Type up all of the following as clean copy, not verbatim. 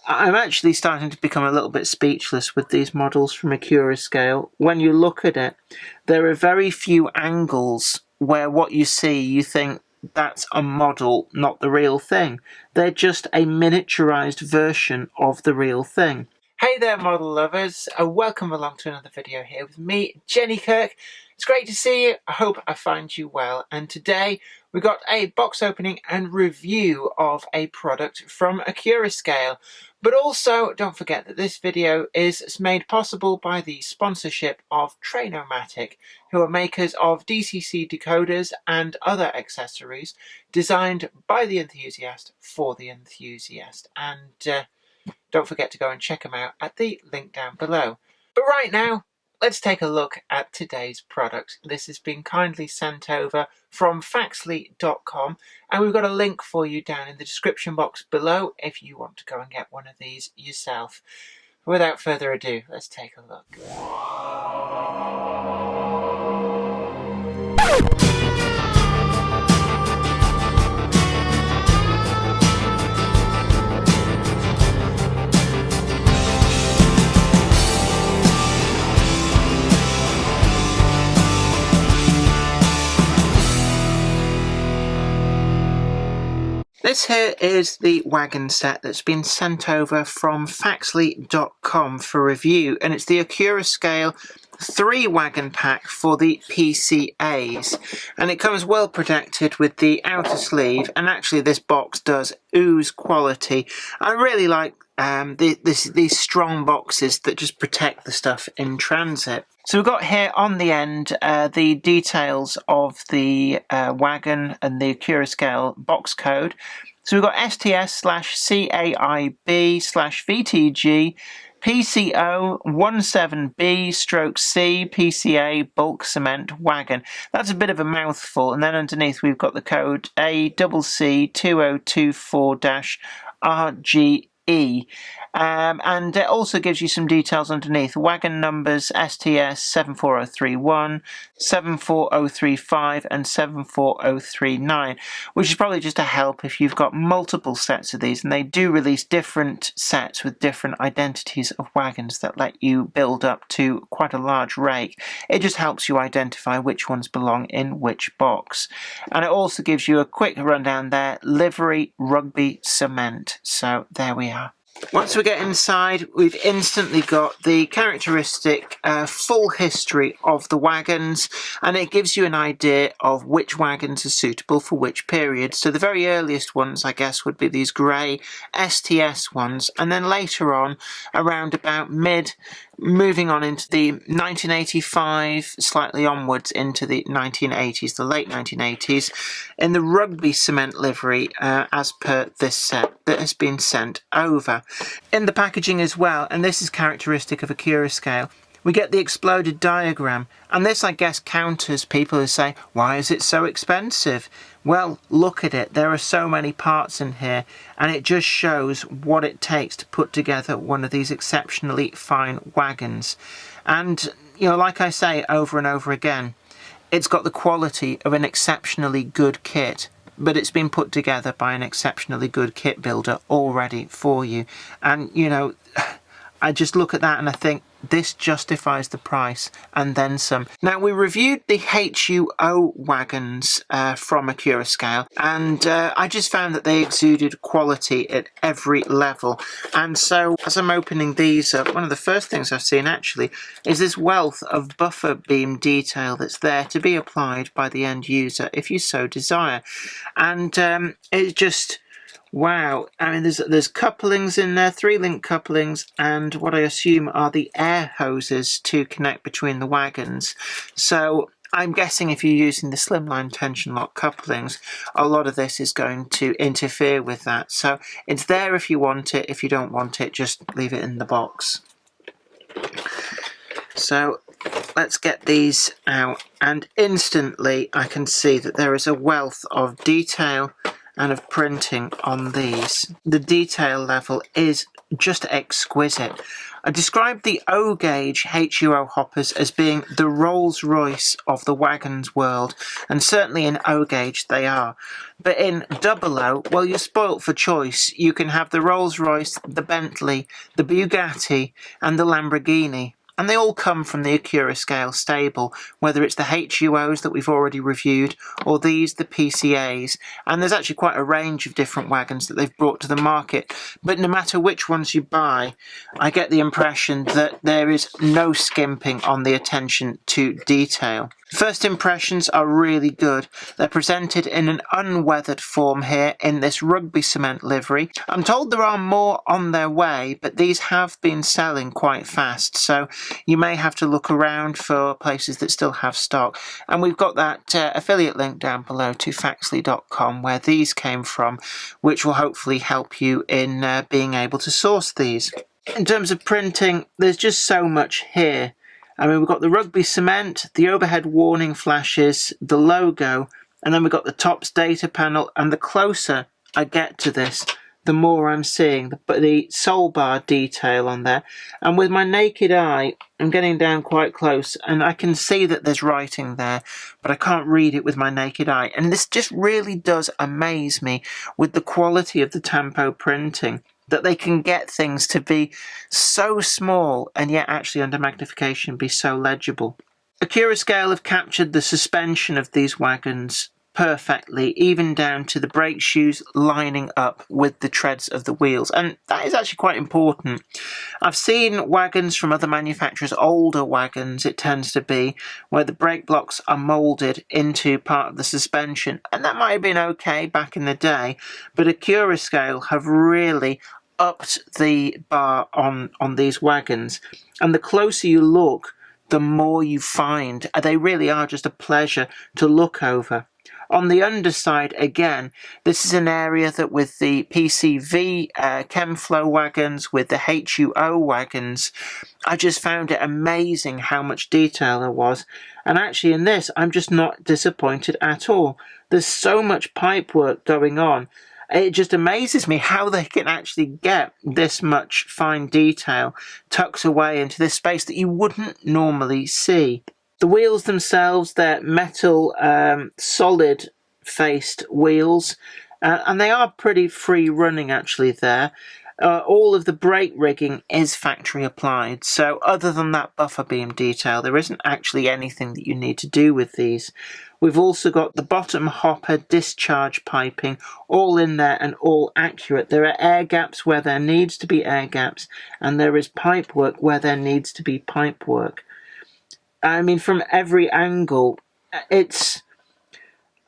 I'm actually starting to become a little bit speechless with these models from Accurascale. When you look at it, there are very few angles where what you see, you think that's a model, not the real thing. They're just a miniaturized version of the real thing. Hey there, model lovers. Welcome along to another video here with me, Jenny Kirk. It's great to see you. I hope I find you well. And today we've got a box opening and review of a product from Accurascale. But also, don't forget that this video is made possible by the sponsorship of Trainomatic, who are makers of DCC decoders and other accessories designed by the enthusiast for the enthusiast. And don't forget to go and check them out at the link down below. But right now, let's take a look at today's product. This has been kindly sent over from Faxley.com, and we've got a link for you down in the description box below if you want to go and get one of these yourself. Without further ado, let's take a look. This here is the wagon set that's been sent over from Faxley.com for review, and it's the Accurascale 3-wagon pack for the PCAs, and it comes well protected with the outer sleeve, and actually this box does ooze quality. I really like these strong boxes that just protect the stuff in transit. So we've got here on the end the details of the wagon and the Accurascale box code. So we've got STS/CAIB/VTG PCO 17B/C PCA bulk cement wagon. That's a bit of a mouthful. And then underneath we've got the code ACC2024-RGE. And it also gives you some details underneath. Wagon numbers STS 74031, 74035 and 74039, which is probably just a help if you've got multiple sets of these, and they do release different sets with different identities of wagons that let you build up to quite a large rake. It just helps you identify which ones belong in which box. And it also gives you a quick rundown there, livery, rugby, cement. So there we are. Once we get inside, we've instantly got the characteristic full history of the wagons, and it gives you an idea of which wagons are suitable for which period. So the very earliest ones, I guess, would be these grey STS ones, and then later on, around about moving on into the 1985, slightly onwards into the 1980s, the late 1980s, in the rugby cement livery as per this set that has been sent over. In the packaging as well, and this is characteristic of Accurascale, we get the exploded diagram, and this I guess counters people who say, why is it so expensive? Well, look at it, there are so many parts in here, and it just shows what it takes to put together one of these exceptionally fine wagons. And, you know, like I say over and over again, it's got the quality of an exceptionally good kit, but it's been put together by an exceptionally good kit builder already for you. And, you know, I just look at that and I think this justifies the price and then some. Now, we reviewed the HUO wagons from Accurascale, and I just found that they exuded quality at every level. And so as I'm opening these up, one of the first things I've seen actually is this wealth of buffer beam detail that's there to be applied by the end user if you so desire. And it's just, wow. I mean, there's couplings in there, 3-link couplings, and what I assume are the air hoses to connect between the wagons. So I'm guessing if you're using the slimline tension lock couplings, a lot of this is going to interfere with that. So it's there if you want it. If you don't want it, just leave it in the box. So let's get these out, and instantly I can see that there is a wealth of detail and of printing on these. The detail level is just exquisite. I described the O-gauge HUO hoppers as being the Rolls-Royce of the Wagons world, and certainly in O-gauge they are. But in double O, well, you're spoilt for choice. You can have the Rolls-Royce, the Bentley, the Bugatti, and the Lamborghini. And they all come from the Accurascale stable, whether it's the HUOs that we've already reviewed, or these, the PCAs. And there's actually quite a range of different wagons that they've brought to the market. But no matter which ones you buy, I get the impression that there is no skimping on the attention to detail. First impressions are really good. They're presented in an unweathered form here in this Rugby cement livery. I'm told there are more on their way, but these have been selling quite fast, so you may have to look around for places that still have stock. And we've got that affiliate link down below to faxley.com where these came from, which will hopefully help you in being able to source these. In terms of printing, there's just so much here. I mean, we've got the Rugby cement, the overhead warning flashes, the logo, and then we've got the TOPS data panel. And the closer I get to this, the more I'm seeing the sole bar detail on there. And with my naked eye, I'm getting down quite close, and I can see that there's writing there, but I can't read it with my naked eye. And this just really does amaze me with the quality of the Tampo printing, that they can get things to be so small and yet actually under magnification be so legible. Accurascale have captured the suspension of these wagons perfectly, even down to the brake shoes lining up with the treads of the wheels, and that is actually quite important. I've seen wagons from other manufacturers, older wagons it tends to be, where the brake blocks are moulded into part of the suspension, and that might have been okay back in the day, but Accurascale have really upped the bar on these wagons, and the closer you look, the more you find. They really are just a pleasure to look over. On the underside, again, this is an area that with the PCV Chemflow wagons, with the HUO wagons, I just found it amazing how much detail there was. And actually in this, I'm just not disappointed at all. There's so much pipework going on. It just amazes me how they can actually get this much fine detail tucked away into this space that you wouldn't normally see. The wheels themselves, they're metal, solid-faced wheels, and they are pretty free running actually there. All of the brake rigging is factory applied, so other than that buffer beam detail, there isn't actually anything that you need to do with these. We've also got the bottom hopper discharge piping all in there and all accurate. There are air gaps where there needs to be air gaps, and there is pipe work where there needs to be pipe work. I mean, from every angle, I'm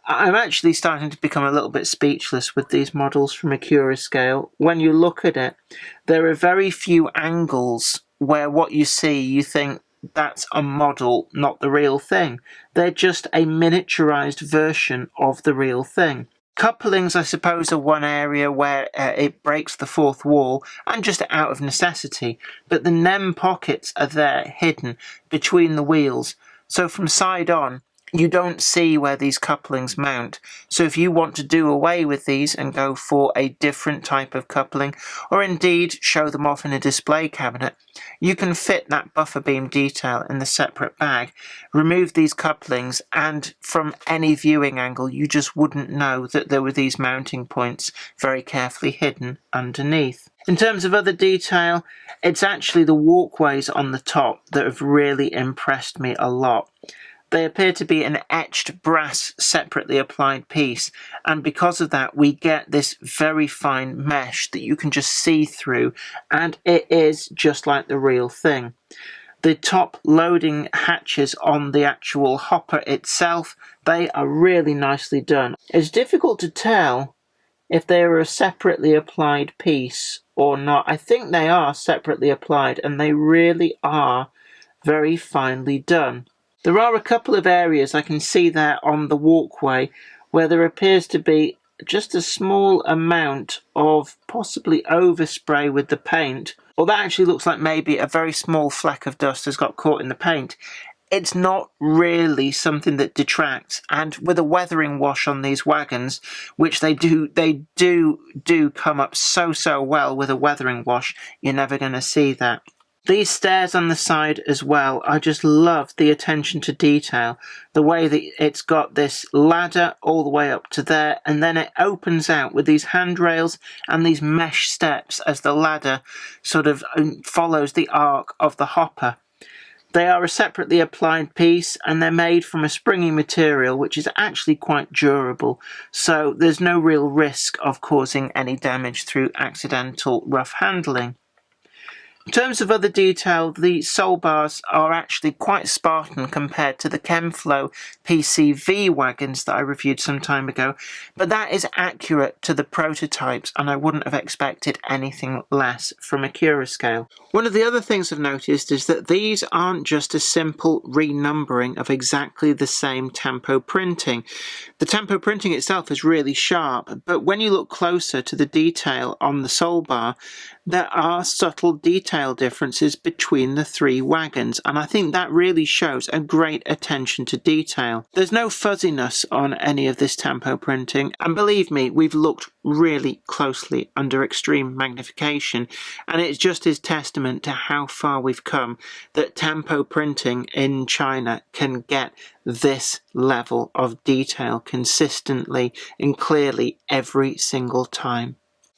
actually starting to become a little bit speechless with these models from Accurascale. When you look at it, there are very few angles where what you see, you think that's a model, not the real thing. They're just a miniaturized version of the real thing. Couplings, I suppose, are one area where it breaks the fourth wall, and just out of necessity. But the NEM pockets are there, hidden between the wheels. So from side on, you don't see where these couplings mount. So if you want to do away with these and go for a different type of coupling, or indeed show them off in a display cabinet, you can fit that buffer beam detail in the separate bag, remove these couplings, and from any viewing angle you just wouldn't know that there were these mounting points very carefully hidden underneath. In terms of other detail, it's actually the walkways on the top that have really impressed me a lot. They appear to be an etched brass separately applied piece, and because of that we get this very fine mesh that you can just see through, and it is just like the real thing. The top loading hatches on the actual hopper itself, they are really nicely done. It's difficult to tell if they are a separately applied piece or not. I think they are separately applied, and they really are very finely done. There are a couple of areas I can see there on the walkway where there appears to be just a small amount of possibly overspray with the paint, or that actually looks like maybe a very small fleck of dust has got caught in the paint. It's not really something that detracts, and with a weathering wash on these wagons, which they do come up so well with a weathering wash, you're never going to see that. These stairs on the side as well, I just love the attention to detail. The way that it's got this ladder all the way up to there, and then it opens out with these handrails and these mesh steps as the ladder sort of follows the arc of the hopper. They are a separately applied piece, and they're made from a springy material which is actually quite durable, so there's no real risk of causing any damage through accidental rough handling. In terms of other detail, the sole bars are actually quite Spartan compared to the Chemflow PCV wagons that I reviewed some time ago, but that is accurate to the prototypes, and I wouldn't have expected anything less from Accurascale. One of the other things I've noticed is that these aren't just a simple renumbering of exactly the same tempo printing. The tempo printing itself is really sharp, but when you look closer to the detail on the sole bar, there are subtle detail differences between the three wagons, and I think that really shows a great attention to detail. There's no fuzziness on any of this tempo printing, and believe me, we've looked really closely under extreme magnification, and it just is testament to how far we've come that tempo printing in China can get this level of detail consistently and clearly every single time.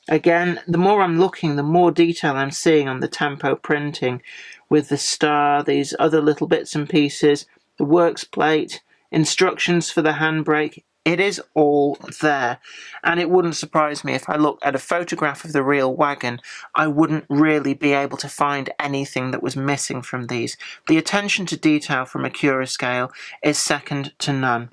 Again, the more I'm looking, the more detail I'm seeing on the tempo printing with the star, these other little bits and pieces, the works plate, instructions for the handbrake. It is all there, and it wouldn't surprise me if I looked at a photograph of the real wagon, I wouldn't really be able to find anything that was missing from these. The attention to detail from Accurascale is second to none.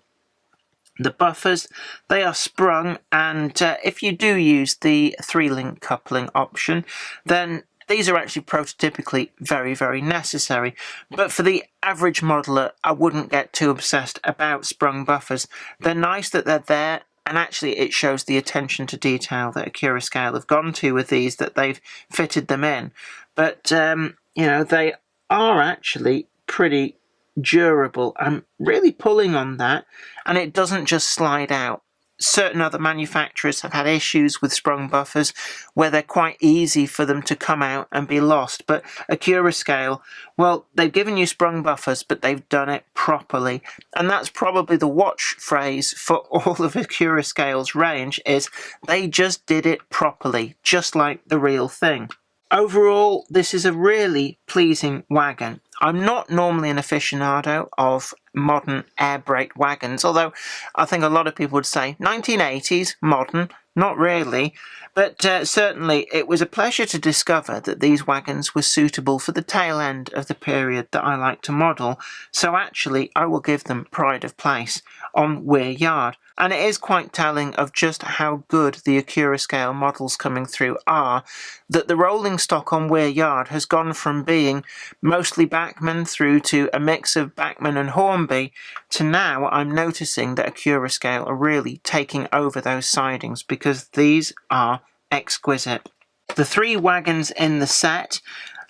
The buffers, they are sprung, and if you do use the 3-link coupling option, then these are actually prototypically very, very necessary. But for the average modeler, I wouldn't get too obsessed about sprung buffers. They're nice that they're there, and actually it shows the attention to detail that Accurascale have gone to with these, that they've fitted them in. But, you know, they are actually pretty durable. I'm really pulling on that, and it doesn't just slide out. Certain other manufacturers have had issues with sprung buffers where they're quite easy for them to come out and be lost, but Accurascale, well, they've given you sprung buffers, but they've done it properly, and that's probably the watch phrase for all of Accurascale's range, is they just did it properly, just like the real thing. Overall, this is a really pleasing wagon. I'm not normally an aficionado of modern air brake wagons, although I think a lot of people would say 1980s, modern, not really, but certainly it was a pleasure to discover that these wagons were suitable for the tail end of the period that I like to model, so actually I will give them pride of place on Weir Yard. And it is quite telling of just how good the Accurascale models coming through are, that the rolling stock on Weir Yard has gone from being mostly Bachmann through to a mix of Bachmann and Hornby, to now I'm noticing that Accurascale are really taking over those sidings, because these are exquisite. The 3 wagons in the set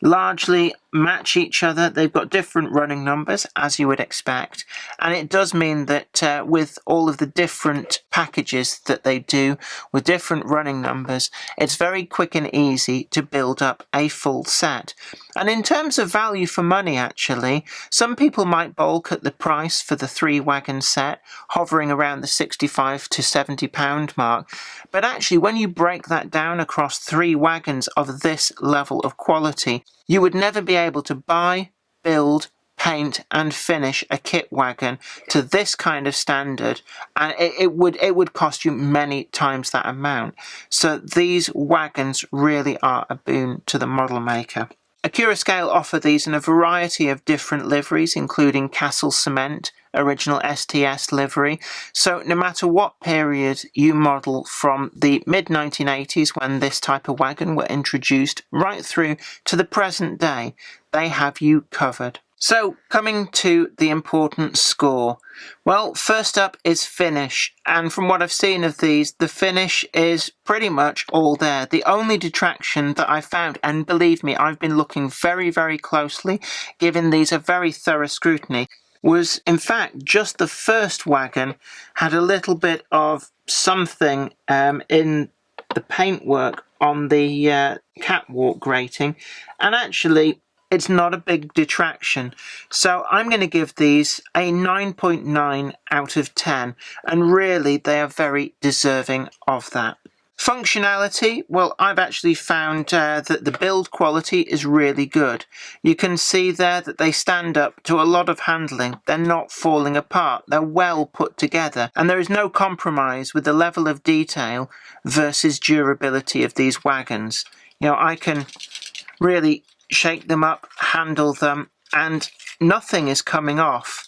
largely match each other. They've got different running numbers, as you would expect, and it does mean that with all of the different packages that they do with different running numbers, it's very quick and easy to build up a full set. And in terms of value for money, actually, some people might balk at the price for the 3-wagon set, hovering around the £65 to £70 mark, but actually when you break that down across 3 wagons of this level of quality, you would never be able to buy, build, paint and finish a kit wagon to this kind of standard, and it would cost you many times that amount. So these wagons really are a boon to the model maker. Accurascale offer these in a variety of different liveries, including Castle Cement, original STS livery. So no matter what period you model from the mid-1980s when this type of wagon were introduced right through to the present day, they have you covered. So, coming to the important score. Well, first up is finish, and from what I've seen of these, the finish is pretty much all there. The only detraction that I found, and believe me, I've been looking very, very closely, giving these a very thorough scrutiny, was in fact just the first wagon had a little bit of something in the paintwork on the catwalk grating, and actually it's not a big detraction. So I'm going to give these a 9.9 out of 10, and really they are very deserving of that. Functionality, well, I've actually found that the build quality is really good. You can see there that they stand up to a lot of handling. They're not falling apart. They're well put together, and there is no compromise with the level of detail versus durability of these wagons. You know, I can really shake them up, handle them, and nothing is coming off.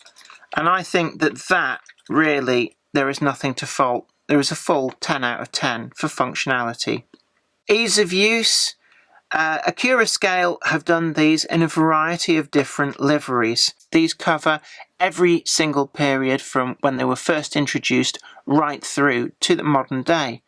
And I think that really, there is nothing to fault. There is a full 10 out of 10 for functionality. Ease of use. Accurascale have done these in a variety of different liveries. These cover every single period from when they were first introduced right through to the modern day.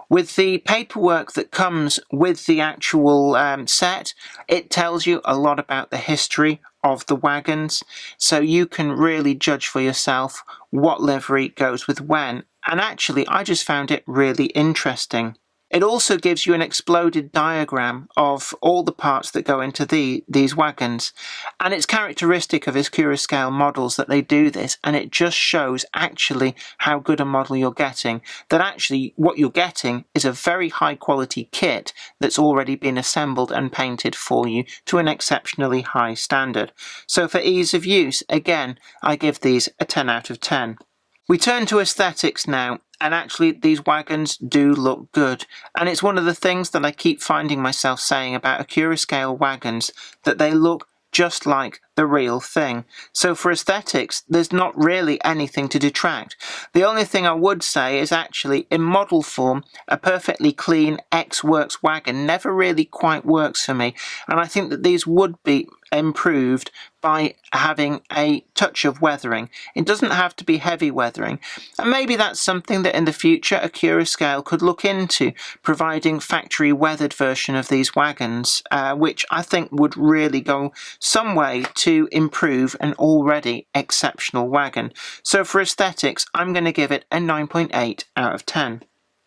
With the paperwork that comes with the actual set, it tells you a lot about the history of the wagons, so you can really judge for yourself what livery goes with when. And actually, I just found it really interesting. It also gives you an exploded diagram of all the parts that go into these wagons. And it's characteristic of Accurascale models that they do this, and it just shows actually how good a model you're getting. That actually what you're getting is a very high quality kit that's already been assembled and painted for you to an exceptionally high standard. So for ease of use, again, I give these a 10 out of 10. We turn to aesthetics now, and actually these wagons do look good. And it's one of the things that I keep finding myself saying about Accurascale wagons, that they look just like the real thing. So for aesthetics, there's not really anything to detract. The only thing I would say is actually in model form, a perfectly clean X-Works wagon never really quite works for me. And I think that these would be improved by having a touch of weathering. It doesn't have to be heavy weathering, and maybe that's something that in the future Accurascale could look into, providing factory weathered version of these wagons, which I think would really go some way to improve an already exceptional wagon. So for aesthetics, I'm going to give it a 9.8 out of 10.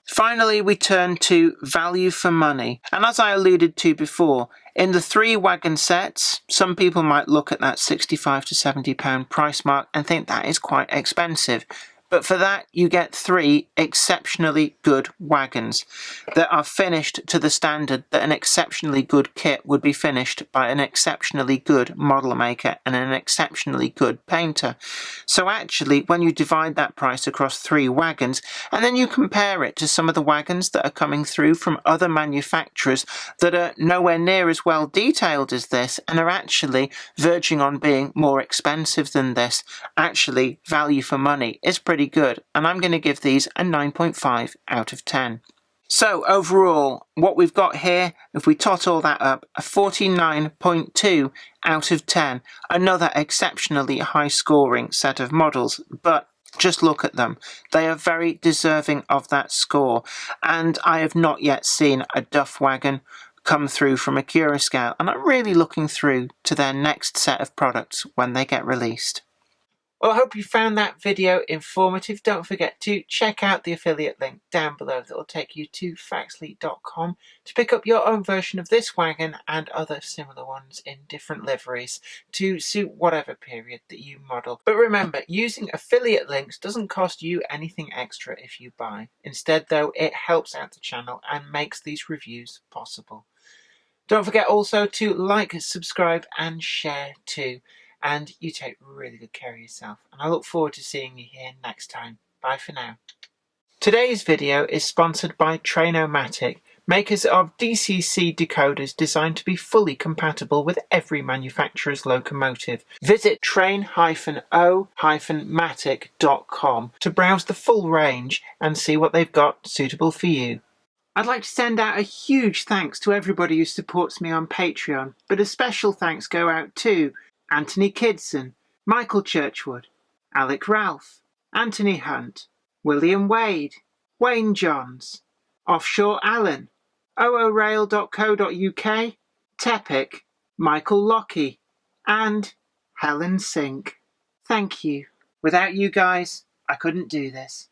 Finally, we turn to value for money. And as I alluded to before, in the 3 wagon sets, some people might look at that £65 to £70 price mark and think that is quite expensive. But for that, you get 3 exceptionally good wagons that are finished to the standard that an exceptionally good kit would be finished by an exceptionally good model maker and an exceptionally good painter. So actually, when you divide that price across 3 wagons, and then you compare it to some of the wagons that are coming through from other manufacturers that are nowhere near as well detailed as this and are actually verging on being more expensive than this, actually value for money is pretty good, and I'm going to give these a 9.5 out of 10. So overall, what we've got here, if we tot all that up, a 49.2 out of 10. Another exceptionally high scoring set of models, but just look at them. They are very deserving of that score, and I have not yet seen a Duff wagon come through from Accurascale, and I'm really looking through to their next set of products when they get released. Well, I hope you found that video informative. Don't forget to check out the affiliate link down below that will take you to faxley.com to pick up your own version of this wagon and other similar ones in different liveries to suit whatever period that you model. But remember, using affiliate links doesn't cost you anything extra if you buy. Instead, though, it helps out the channel and makes these reviews possible. Don't forget also to like, subscribe and share too. And you take really good care of yourself. And I look forward to seeing you here next time. Bye for now. Today's video is sponsored by Train-O-Matic, makers of DCC decoders designed to be fully compatible with every manufacturer's locomotive. Visit train-o-matic.com to browse the full range and see what they've got suitable for you. I'd like to send out a huge thanks to everybody who supports me on Patreon, but a special thanks go out to Anthony Kidson, Michael Churchwood, Alec Ralph, Anthony Hunt, William Wade, Wayne Johns, Offshore Allen, oorail.co.uk, Tepic, Michael Lockie, and Helen Sink. Thank you. Without you guys, I couldn't do this.